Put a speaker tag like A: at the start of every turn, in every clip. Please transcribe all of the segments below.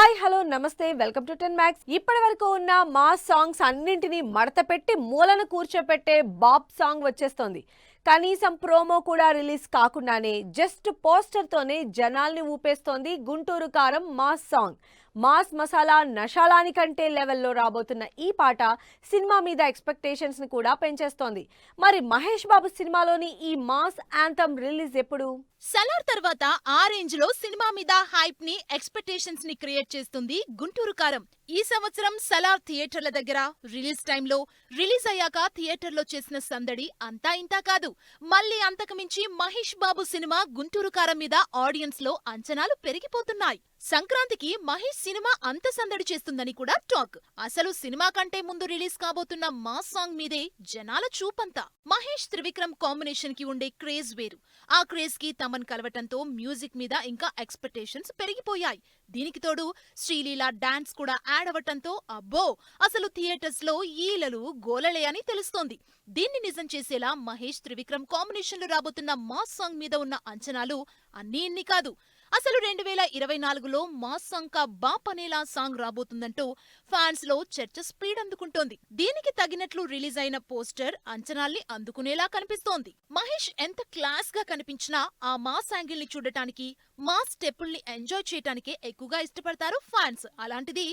A: Hi hello నమస్తే welcome to 10 max. ఇప్పటి వరకు ఉన్న మాస్ సాంగ్స్ అన్నింటినీ మడత పెట్టి మూలను కూర్చోపెట్టే బాప్ సాంగ్ వచ్చేస్తోంది. కనీసం ప్రోమో కూడా రిలీజ్ కాకుండానే జస్ట్ పోస్టర్ తోనే జనాల్ని ఊపేస్తోంది గుంటూరు కారం మాస్ సాంగ్. మాస్ మసాలా నషాలానికంటే లెవెల్లో రాబోతున్న ఈ పాట సినిమా మీద ఎక్స్పెక్టేషన్స్ ని కూడా పెంచేస్తోంది. మరి మహేష్ బాబు సినిమాలోని ఈ మాస్ యాంథమ్ రిలీజ్ ఎప్పుడు?
B: సలార్ తర్వాత ఆ రేంజ్ లో సినిమా మీద హైప్ ని ఎక్స్పెక్టేషన్స్ ని క్రియేట్ చేస్తుంది గుంటూరు కారం. ఈ సంవత్సరం సలార్ థియేటర్ల దగ్గర రిలీజ్ టైంలో, రిలీజ్ అయ్యాక థియేటర్లో చేసిన సందడి అంతా ఇంతా కాదు. మళ్ళీ అంతకు మించి మహేష్ బాబు సినిమా గుంటూరు కారం మీద ఆడియన్స్ లో అంచనాలు పెరిగిపోతున్నాయి. సంక్రాంతికి మహేష్ సినిమా అంత సందడి చేస్తుందని కూడా టాక్. అసలు సినిమా కంటే ముందు రిలీజ్ కాబోతున్న మాస్ సాంగ్ మీదే జనాల చూపంతా. మహేష్ త్రివిక్రమ్ కాంబినేషన్ కి ఉండే క్రేజ్ వేరు. ఆ క్రేజ్ కి తమన్ కలవటంతో మ్యూజిక్ మీద ఇంకా ఎక్స్పెక్టేషన్స్ పెరిగిపోయాయి. దీనికి తోడు శ్రీలీల డాన్స్ కూడా యాడ్ అవటంతో అబ్బో అసలు థియేటర్స్ లో ఈలలు గోలలే అని తెలుస్తోంది. దీన్ని నిజం చేసేలా మహేష్ త్రివిక్రమ్ కాంబినేషన్ లో రాబోతున్న మాస్ సాంగ్ మీద ఉన్న అంచనాలు అన్నీ ఇన్ని కాదు. అసలు 2024లో మాస్ సాంగ్ కా బాప్ అనేలా సాంగ్ రాబోతుందంటూ ఫ్యాన్స్ లో చర్చ స్పీడ్ అందుకుంటోంది. దీనికి తగినట్లు రిలీజ్ అయిన పోస్టర్ అంచనాల్ని అందుకునేలా కనిపిస్తోంది. మహేష్ ఎంత క్లాస్ గా కనిపించినా ఆ మాస్ యాంగిల్ ని చూడటానికి, మాస్ స్టెప్పుల్ని ఎంజాయ్ చేయటానికే ఎక్కువగా ఇష్టపడతారు ఫ్యాన్స్. అలాంటిది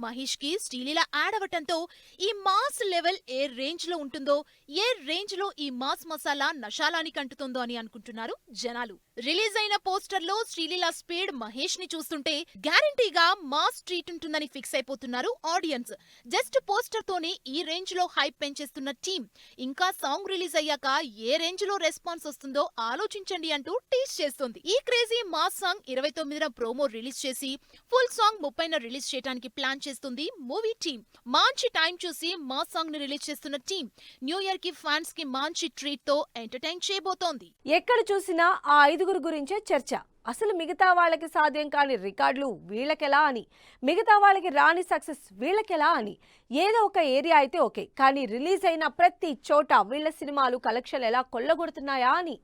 B: మహేష్ కి శ్రీలీల యాడ్ అవటంతో ఈ మాస్ లెవెల్ ఏ రేంజ్ లో ఉంటుందో, ఏ రేంజ్ లో ఈ మాస్ మసాలా నషాలానికి అంటుతుందో అని అనుకుంటున్నారు జనాలు. రిలీజ్ అయిన పోస్టర్ లో శ్రీలీల స్పీడ్ మహేష్ ని చూస్తుంటే గ్యారంటీగా మాస్ ట్రీట్ ఉంటుందని ఫిక్స్ అయిపోతున్నారు ఆడియన్స్. జస్ట్ పోస్టర్ తోనే ఈ రేంజ్ లో హైప్ పెంచేస్తున్న టీం ఇంకా సాంగ్ రిలీజ్ అయ్యాక ఏ రేంజ్ లో రెస్పాన్స్ వస్తుందో ఆలోచించండి అంటూ టీస్ చేస్తోంది. ఈ క్రేజీ మాస్ సాంగ్ 29న ప్రోమో రిలీజ్ చేసి ఫుల్ సాంగ్ 30న రిలీజ్ చేయడానికి ప్లాన్ చేస్తుంది మూవీ టీం. మంచి టైం చూసి మాస్ సాంగ్ ని రిలీజ్ చేస్తున్న టీం న్యూ ఇయర్ కి ఫ్యాన్స్ కి మంచి ట్రీట్ తో ఎంటర్టైన్ చేయబోతోంది.
A: ఎక్కడ చూసినా ఆ ఐదుగురు గురించే చర్చ. అసలు మిగతా వాళ్ళకి సాధ్యం కాని రికార్డులు వీళ్ళకెలా అని, మిగతా వాళ్ళకి రాని సక్సెస్ వీళ్ళకెలా అని. ఏదో ఒక ఏరియా అయితే ఓకే, కానీ రిలీజ్ అయిన ప్రతి చోట వీళ్ళ సినిమాలు కలెక్షన్లు ఎలా కొల్లగొడుతున్నాయా అని.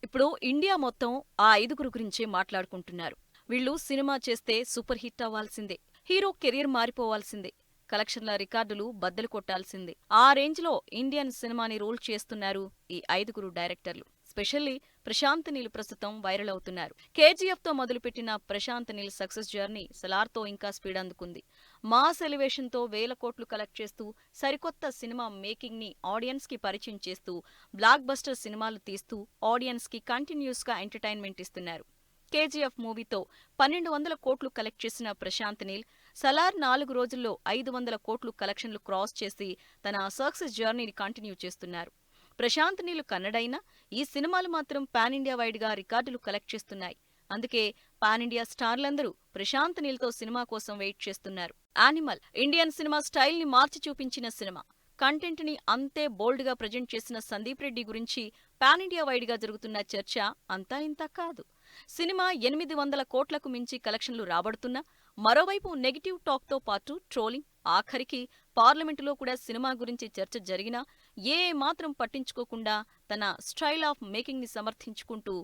C: ఇప్పుడు ఇండియా మొత్తం ఆ ఐదుగురు గురించే మాట్లాడుకుంటున్నారు. వీళ్ళు సినిమా చేస్తే సూపర్ హిట్ అవ్వాల్సిందే, హీరో కెరీర్ మారిపోవాల్సిందే, కలెక్షన్ల రికార్డులు బద్దలు కొట్టాల్సిందే. ఆ రేంజ్లో ఇండియన్ సినిమాని రోల్ చేస్తున్నారు ఈ ఐదుగురు డైరెక్టర్లు. స్పెషల్లీ ప్రశాంత్ నీల్ ప్రస్తుతం వైరల్ అవుతున్నారు. కేజీఎఫ్ తో మొదలుపెట్టిన ప్రశాంత్ నీల్ సక్సెస్ జర్నీ సలార్తో ఇంకా స్పీడ్ అందుకుంది. మాస్ ఎలివేషన్ తో వేల కోట్లు కలెక్ట్ చేస్తూ, సరికొత్త సినిమా మేకింగ్ ని ఆడియన్స్ కి పరిచయం చేస్తూ, బ్లాక్ బస్టర్ సినిమాలు తీస్తూ ఆడియన్స్ కి కంటిన్యూస్ గా ఎంటర్టైన్మెంట్ ఇస్తున్నారు. కేజీఎఫ్ మూవీతో 1200 కోట్లు కలెక్ట్ చేసిన ప్రశాంత్ నీల్ సలార్ 4 రోజుల్లో 500 కోట్లు కలెక్షన్లు క్రాస్ చేసి తన సక్సెస్ జర్నీని కంటిన్యూ చేస్తున్నారు. ప్రశాంత్ నీల్ కన్నడైనా ఈ సినిమాలు మాత్రం పాన్ ఇండియా వైడ్ గా రికార్డులు కలెక్ట్ చేస్తున్నాయి. అందుకే పాన్ ఇండియా స్టార్లందరూ ప్రశాంత్ నీల్ తో సినిమా కోసం వెయిట్ చేస్తున్నారు. యానిమల్ ఇండియన్ సినిమా స్టైల్ ని మార్చి చూపించిన సినిమా. కంటెంట్ ని అంతే బోల్డ్ గా ప్రజెంట్ చేసిన సందీప్ రెడ్డి గురించి పాన్ ఇండియా వైడ్ గా జరుగుతున్న చర్చ అంతా ఇంతా కాదు. సినిమా 800 కోట్లకు మించి కలెక్షన్లు రాబడుతున్నా, మరోవైపు నెగిటివ్ టాక్ తో పాటు ట్రోలింగ్, ఆఖరికి పార్లమెంటులో కూడా సినిమా గురించి చర్చ జరిగినా ఏ మాత్రం పట్టించుకోకుండా తన స్టైల్ ఆఫ్ మేకింగ్ ని సమర్థించుకుంటూ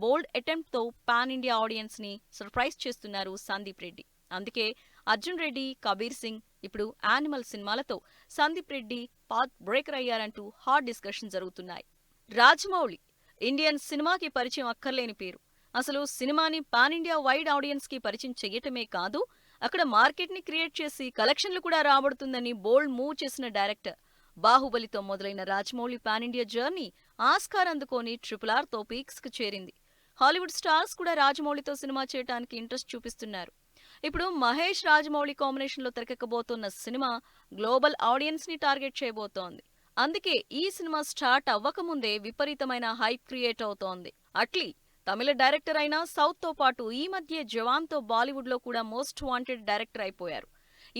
C: బోల్డ్ అటెంప్ట్ తో పాన్ ఇండియా ఆడియన్స్ ని సర్ప్రైజ్ చేస్తున్నారు సందీప్ రెడ్డి. అందుకే అర్జున్ రెడ్డి, కబీర్ సింగ్, ఇప్పుడు యానిమల్ సినిమాలతో సందీప్ రెడ్డి పాత్ బ్రేకర్ అయ్యారంటూ హాట్ డిస్కషన్ జరుగుతున్నాయి. రాజమౌళి ఇండియన్ సినిమాకి పరిచయం అక్కర్లేని పేరు. అసలు సినిమాని పాన్ ఇండియా వైడ్ ఆడియన్స్ కి పరిచయం చెయ్యటమే కాదు, అక్కడ మార్కెట్ ని క్రియేట్ చేసి కలెక్షన్లు కూడా రాబడుతుందని బోల్డ్ మూవ్ చేసిన డైరెక్టర్. బాహుబలితో మొదలైన Rajamouli pan India journey Oscar అందుకొని RRR తో పీక్స్ కు చేరింది. హాలీవుడ్ స్టార్స్ కూడా రాజమౌళితో సినిమా చేయడానికి ఇంట్రెస్ట్ చూపిస్తున్నారు. ఇప్పుడు మహేష్ రాజమౌళి కాంబినేషన్ లో తెరకెక్కబోతున్న సినిమా గ్లోబల్ ఆడియన్స్ ని టార్గెట్ చేయబోతోంది. అందుకే ఈ సినిమా స్టార్ట్ అవ్వకముందే విపరీతమైన హైప్ క్రియేట్ అవుతోంది. అట్లీ తమిళ డైరెక్టర్ అయినా సౌత్ తో పాటు ఈ మధ్య జవాన్ తో బాలీవుడ్ లో కూడా మోస్ట్ వాంటెడ్ డైరెక్టర్ అయిపోయారు.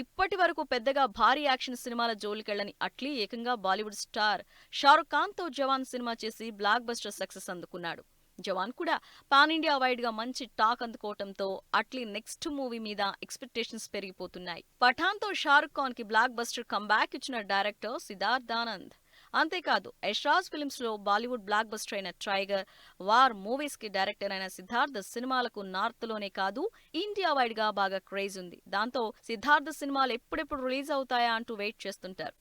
C: ఇప్పటి వరకు పెద్దగా భారీ యాక్షన్ సినిమాల జోలికెళ్లని అట్లీ ఏకంగా బాలీవుడ్ స్టార్ షారుఖ్ ఖాన్ తో జవాన్ సినిమా చేసి బ్లాక్ బస్టర్ సక్సెస్ అందుకున్నాడు. జవాన్ కూడా పాన్ ఇండియా వైడ్ గా మంచి టాక్ అందుకోవటంతో అట్లీ నెక్స్ట్ మూవీ మీద ఎక్స్పెక్టేషన్స్ పెరిగిపోతున్నాయి. పఠాన్ తో షారుఖ్ ఖాన్ కి బ్లాక్ బస్టర్ కంబ్యాక్ ఇచ్చిన డైరెక్టర్ సిద్ధార్థ్ ఆనంద్. అంతేకాదు యశ్రాజ్ ఫిల్మ్స్ లో బాలీవుడ్ బ్లాక్ బస్టర్ అయిన టైగర్, వార్ మూవీస్ కి డైరెక్టర్ అయిన సిద్ధార్థ్ సినిమాలకు నార్త్ లోనే కాదు ఇండియా వైడ్ గా బాగా క్రేజ్ ఉంది. దాంతో సిద్ధార్థ్ సినిమాలు ఎప్పుడెప్పుడు రిలీజ్ అవుతాయా అంటూ వెయిట్ చేస్తుంటారు.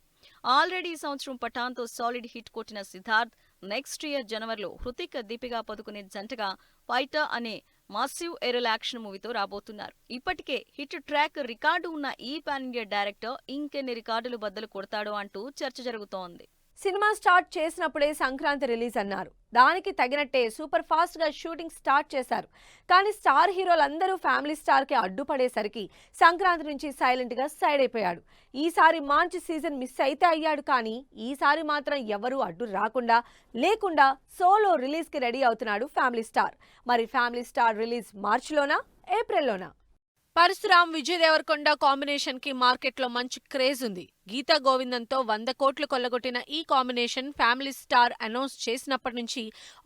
C: ఆల్రెడీ ఈ సంవత్సరం పఠాన్ తో సాలిడ్ హిట్ కొట్టిన సిద్ధార్థ్ నెక్స్ట్ ఇయర్ జనవరిలో హృతిక్, దీపికా పదుకునే జంటగా ఫైటర్ అనే మాసివ్ ఎరల్ యాక్షన్ మూవీతో రాబోతున్నారు. ఇప్పటికే హిట్ ట్రాక్ రికార్డు ఉన్న ఈ పాన్ ఇండియా డైరెక్టర్ ఇంకెన్ని రికార్డులు బద్దలు కొడతాడో అంటూ చర్చ జరుగుతోంది.
A: సినిమా స్టార్ట్ చేసినప్పుడే సంక్రాంతి రిలీజ్ అన్నారు. దానికి తగినట్టే సూపర్ ఫాస్ట్ గా షూటింగ్ స్టార్ట్ చేశారు. కానీ స్టార్ హీరోలందరూ ఫ్యామిలీ స్టార్ కి అడ్డుపడేసరికి సంక్రాంతి నుంచి సైలెంట్ గా సైడ్ అయిపోయాడు. ఈసారి మంచి సీజన్ మిస్ అయితే అయ్యాడు, కానీ ఈసారి మాత్రం ఎవరూ అడ్డు లేకుండా సోలో రిలీజ్ కి రెడీ అవుతున్నాడు ఫ్యామిలీ స్టార్. మరి ఫ్యామిలీ స్టార్ రిలీజ్ మార్చిలోనా, ఏప్రిల్లోనా? పరశురామ్, విజయ్ దేవరకొండ కాంబినేషన్ కి మార్కెట్ లో మంచి క్రేజ్ ఉంది. గీతా గోవిందంతో 100 కోట్లు కొల్లగొట్టిన ఈ కాంబినేషన్ ఫ్యామిలీ స్టార్ అనౌన్స్ చేసినప్పటి నుంచి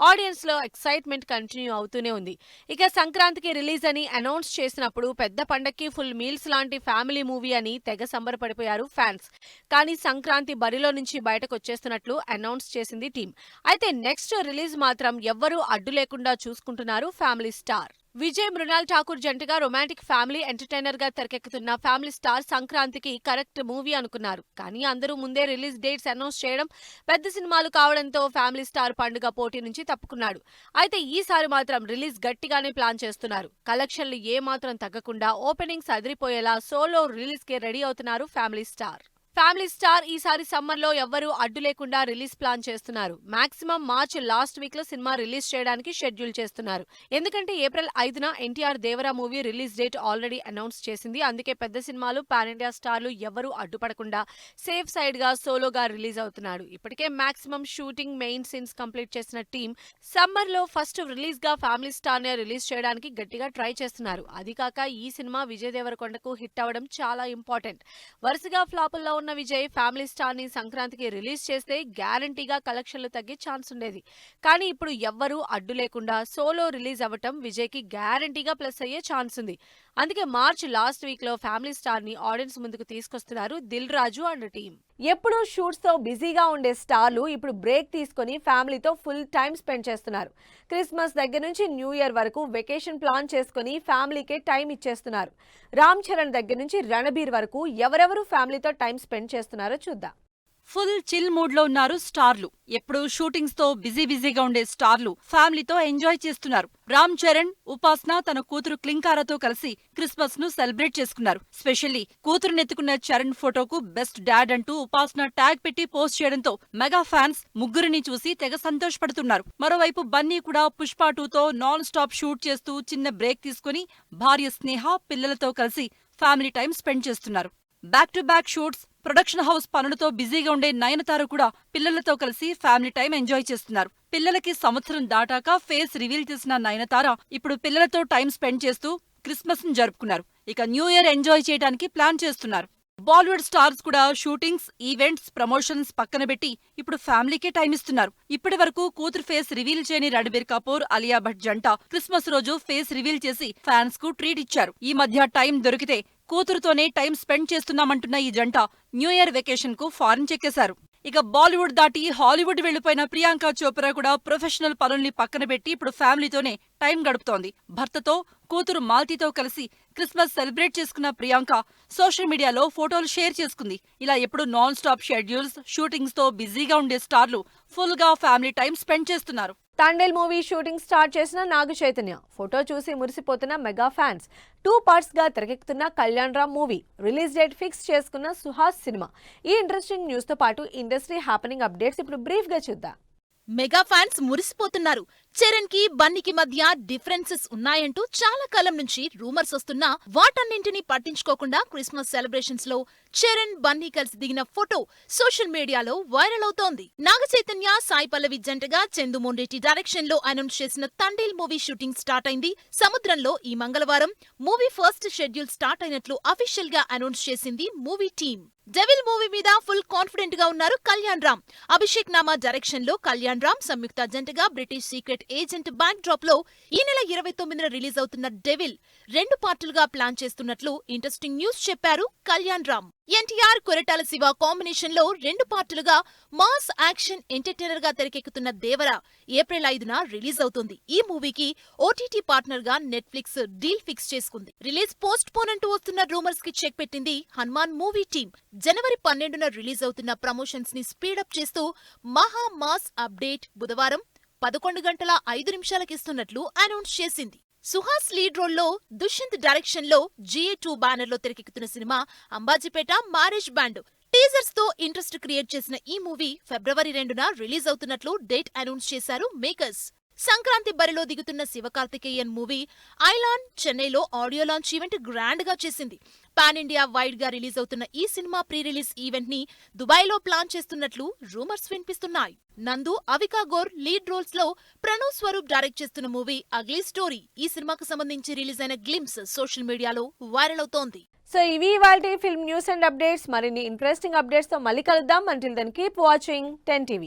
A: ఆడియన్స్ లో ఎక్సైట్మెంట్ కంటిన్యూ అవుతూనే ఉంది. ఇక సంక్రాంతికి రిలీజ్ అని అనౌన్స్ చేసినప్పుడు పెద్ద పండక్కి ఫుల్ మీల్స్ లాంటి ఫ్యామిలీ మూవీ అని తెగ సంబరపడిపోయారు ఫ్యాన్స్. కానీ సంక్రాంతి బరిలో నుంచి బయటకు వచ్చేస్తున్నట్లు అనౌన్స్ చేసింది టీం. అయితే నెక్స్ట్ రిలీజ్ మాత్రం ఎవ్వరూ అడ్డు లేకుండా చూసుకుంటున్నారు ఫ్యామిలీ స్టార్. విజయ్, మృణాల్ ఠాకూర్ జంటగా రొమాంటిక్ ఫ్యామిలీ ఎంటర్టైనర్ గా తెరకెక్కుతున్న ఫ్యామిలీ స్టార్ సంక్రాంతికి కరెక్ట్ మూవీ అనుకున్నారు. కానీ అందరూ ముందే రిలీజ్ డేట్స్ అనౌన్స్ చేయడం, పెద్ద సినిమాలు కావడంతో ఫ్యామిలీ స్టార్ పండుగ పోటీ నుంచి తప్పుకున్నాడు. అయితే ఈసారి మాత్రం రిలీజ్ గట్టిగానే ప్లాన్ చేస్తున్నారు. కలెక్షన్లు ఏమాత్రం తగ్గకుండా ఓపెనింగ్స్ అదిరిపోయేలా సోలో రిలీజ్ కి రెడీ అవుతున్నారు ఫ్యామిలీ స్టార్. ఫ్యామిలీ స్టార్ ఈసారి సమ్మర్ లో ఎవ్వరూ అడ్డు లేకుండా రిలీజ్ ప్లాన్ చేస్తున్నారు. మాక్సిమం మార్చ్ లాస్ట్ వీక్ లో సినిమా రిలీజ్ చేయడానికి షెడ్యూల్ చేస్తున్నారు. ఎందుకంటే ఏప్రిల్ 5న NTR Devara movie release date already announce చేసింది. అందుకే పెద్ద సినిమాలు, పాన్ ఇండియా స్టార్లు ఎవ్వరూ అడ్డుపడకుండా సేఫ్ సైడ్ గా సోలోగా రిలీజ్ అవుతున్నాడు. ఇప్పటికే maximum shooting, main scenes complete చేసిన టీం సమ్మర్ లో ఫస్ట్ రిలీజ్ గా ఫ్యామిలీ స్టార్ నే రిలీజ్ చేయడానికి గట్టిగా ట్రై చేస్తున్నారు. అది కాక ఈ సినిమా విజయ్ దేవరకొండకు హిట్ అవ్వడం చాలా ఇంపార్టెంట్. వరుసగా ఫ్లాపుల్లో ఉన్న విజయ్ ఫ్యామిలీ స్టార్ ని సంక్రాంతికి రిలీజ్ చేస్తే గ్యారంటీగా కలెక్షన్లు తగ్గే ఛాన్స్ ఉండేది. కానీ ఇప్పుడు ఎవ్వరూ అడ్డు లేకుండా సోలో రిలీజ్ అవ్వటం విజయ్ కి గ్యారంటీగా ప్లస్ అయ్యే ఛాన్స్ ఉంది. అందుకే మార్చ్ లాస్ట్ వీక్ లో ఫ్యామిలీ స్టార్ ని ఆడియన్స్ ముందుకు తీసుకొస్తున్నారు దిల్ రాజు అండ్ టీం. ఎప్పుడూ షూట్స్ తో బిజీగా ఉండే స్టార్లు ఇప్పుడు బ్రేక్ తీసుకుని ఫ్యామిలీతో ఫుల్ టైం స్పెండ్ చేస్తున్నారు. క్రిస్మస్ దగ్గర నుంచి న్యూ ఇయర్ వరకు వెకేషన్ ప్లాన్ చేసుకుని ఫ్యామిలీకే టైం ఇచ్చేస్తున్నారు. రామ్ చరణ్ దగ్గర నుంచి రణబీర్ వరకు ఎవరెవరు ఫ్యామిలీతో టైం స్పెండ్ చేస్తున్నారో చూద్దాం.
D: ఫుల్ చిల్ మూడ్ లో ఉన్నారు స్టార్లు. ఎప్పుడు షూటింగ్స్ తో బిజీగా ఉండే స్టార్లు ఫ్యామిలీతో ఎంజాయ్ చేస్తున్నారు. రామ్ చరణ్, ఉపాసన తన కూతురు క్లింకారాతో కలిసి క్రిస్మస్ ను సెలబ్రేట్ చేసుకున్నారు. స్పెషల్లీ కూతురునెత్తుకున్న చరణ్ ఫోటోకు బెస్ట్ డాడ్ అంటూ ఉపాసన ట్యాగ్ పెట్టి పోస్ట్ చేయడంతో మెగా ఫ్యాన్స్ ముగ్గురిని చూసి తెగ సంతోషపడుతున్నారు. మరోవైపు బన్నీ కూడా పుష్ప 2తో నాన్ స్టాప్ షూట్ చేస్తూ చిన్న బ్రేక్ తీసుకుని భార్య స్నేహ, పిల్లలతో కలిసి ఫ్యామిలీ టైం స్పెండ్ చేస్తున్నారు. Back to back shoots, production house పనులతో బిజీగా ఉండే నయనతార కూడా పిల్లలతో కలిసి ఫ్యామిలీ టైం ఎంజాయ్ చేస్తున్నారు. పిల్లలకి సంవత్సరం దాటాక ఫేస్ రివీల్ చేసిన నయనతార ఇప్పుడు పిల్లలతో టైం స్పెండ్ చేస్తూ క్రిస్మస్ ను జరుపుకున్నారు. ఇక న్యూ ఇయర్ ఎంజాయ్ చేయడానికి ప్లాన్ చేస్తున్నారు. బాలీవుడ్ స్టార్స్ కూడా షూటింగ్స్, ఈవెంట్స్, ప్రమోషన్స్ పక్కన పెట్టి ఇప్పుడు ఫ్యామిలీకే టైం ఇస్తున్నారు. ఇప్పటి వరకు కూతురు ఫేస్ రివీల్ చేయని రణబీర్ కపూర్, అలియా భట్ జంట క్రిస్మస్ రోజు ఫేస్ రివీల్ చేసి ఫ్యాన్స్ కు ట్రీట్ ఇచ్చారు. ఈ మధ్య టైం దొరికితే కూతురుతోనే టైం స్పెండ్ చేస్తున్నామంటున్న ఈ జంట న్యూ ఇయర్ వెకేషన్ కు ఫారెన్ చెక్కేశారు. ఇక బాలీవుడ్ దాటి హాలీవుడ్ వెళ్లిపోయిన ప్రియాంక చోప్రా కూడా ప్రొఫెషనల్ పనుల్ని పక్కన పెట్టి ఇప్పుడు ఫ్యామిలీతోనే టైం గడుపుతోంది. భర్తతో, కూతురు మాల్తీతో కలిసి క్రిస్మస్ సెలబ్రేట్ చేసుకున్న ప్రియాంక సోషల్ మీడియాలో ఫోటోలు షేర్ చేసుకుంది. ఇలా ఎప్పుడు నాన్ స్టాప్ షెడ్యూల్స్, షూటింగ్స్ తో బిజీగా ఉండే స్టార్లు ఫుల్ గా ఫ్యామిలీ టైం స్పెండ్ చేస్తున్నారు.
A: తండేల్ మూవీ షూటింగ్ స్టార్ట్ చేసిన నాగ చైతన్య ఫోటో చూసి మురిసిపోతున్న మెగా ఫ్యాన్స్. 2 పార్ట్స్ గా తెరకెక్కుతున్న Kalyan Ram movie release date fix చేసుకున్న సుహాస్ సినిమా. ఈ ఇంట్రెస్టింగ్ న్యూస్ తో పాటు ఇండస్ట్రీ హ్యాపెనింగ్ అప్డేట్స్ ఇప్పుడు బ్రీఫ్ గా చూద్దాం.
B: Mega fans మురిసిపోతున్నారు. చరణ్ కి, బన్నీకి మధ్య డిఫరెన్సెస్ ఉన్నాయంటూ చాలా కాలం నుంచి రూమర్స్ వస్తున్నా వాటన్నింటినీ పట్టించుకోకుండా క్రిస్మస్ సెలబ్రేషన్స్ లో చరణ్, బన్నీ కలిసి దిగిన ఫోటో సోషల్ మీడియాలో వైరల్ అవుతోంది. నాగ చైతన్య, సాయి పల్లవి జంటగా చందుమోహన్ రెడ్డి డైరెక్షన్ లో అనౌన్స్ చేసిన తండేల్ మూవీ షూటింగ్ స్టార్ట్ అయింది. సముద్రంలో ఈ మంగళవారం మూవీ ఫస్ట్ షెడ్యూల్ స్టార్ట్ అయినట్లు అఫీషియల్ గా అనౌన్స్ చేసింది మూవీ టీమ్. డెవిల్ మూవీ మీద ఫుల్ కాన్ఫిడెంట్ గా ఉన్నారు కళ్యాణ్ రామ్. అభిషేక్ నామా డైరెక్షన్ లో కళ్యాణ్ రామ్, సంయుక్త జంటగా British secret secret agent back drop లో ఈ నెల 29న రిలీజ్ అవుతున్న డెవిల్ 2 పార్టులుగా ప్లాన్ చేస్తున్నట్లు ఇంట్రెస్టింగ్ న్యూస్ చెప్పారు కళ్యాణ్ రామ్. ఎన్టీఆర్ కొరటాల శివ కాంబినేషన్ లో 2 పార్టులుగా మాస్ యాక్షన్ ఎంటర్టైనర్ గా తెరకెక్కుతున్న దేవరా ఏప్రిల్ 5న రిలీజ్ అవుతుంది. ఈ మూవీకి ఓటీటీ పార్ట్నర్ గా నెట్ఫ్లిక్స్ డీల్ ఫిక్స్ చేసుకుంది. రిలీజ్ పోస్ట్ పోన్ అంటూ వస్తున్న రూమర్స్ కి చెక్ పెట్టింది హనుమాన్ మూవీ టీమ్. జనవరి 12న రిలీజ్ అవుతున్న ప్రమోషన్స్ ని స్పీడప్ చేస్తూ మహా మాస్ అప్డేట్ బుధవారం 11:05 ఇస్తున్నట్లు అనౌన్స్ చేసింది. సుహాస్ లీడ్ రోల్లో దుష్యంత్ డైరెక్షన్ లో GA2 బ్యానర్ లో తెరకెక్కుతున్న cinema Ambajipeta marriage band. Teasers తో ఇంట్రెస్ట్ క్రియేట్ చేసిన ఈ మూవీ ఫిబ్రవరి 2న రిలీజ్ అవుతున్నట్లు డేట్ అనౌన్స్ చేశారు మేకర్స్. సంక్రాంతి బరిలో దిగుతున్న శివకార్తికేయన్ మూవీ ఐలాన్ చెన్నైలో ఆడియో లాంచ్ ఈవెంట్ గ్రాండ్ గా చేసింది. పాన్ ఇండియా వైడ్ గా రిలీజ్ అవుతున్న ఈ సినిమా ప్రీ రిలీజ్ ఈవెంట్ ని దుబాయ్ లో ప్లాన్ చేస్తున్నట్లు రూమర్స్ వినిపిస్తున్నాయి. నందు, అవికా గోర్ లీడ్ రోల్స్ లో ప్రణవ్ స్వరూప్ డైరెక్ట్ చేస్తున్న మూవీ అగ్లీ స్టోరీ. ఈ సినిమాకు సంబంధించి రిలీజ్ అయిన గ్లిమ్స్ సోషల్ మీడియాలో వైరల్ అవుతోంది.
A: సో ఇవి ఇవాల్టి ఫిల్మ్ న్యూస్ అండ్ అప్డేట్స్. మరిన్ని ఇంట్రెస్టింగ్ అప్డేట్స్ తో మళ్ళీ కలుద్దాం. Until then keep watching 10 TV.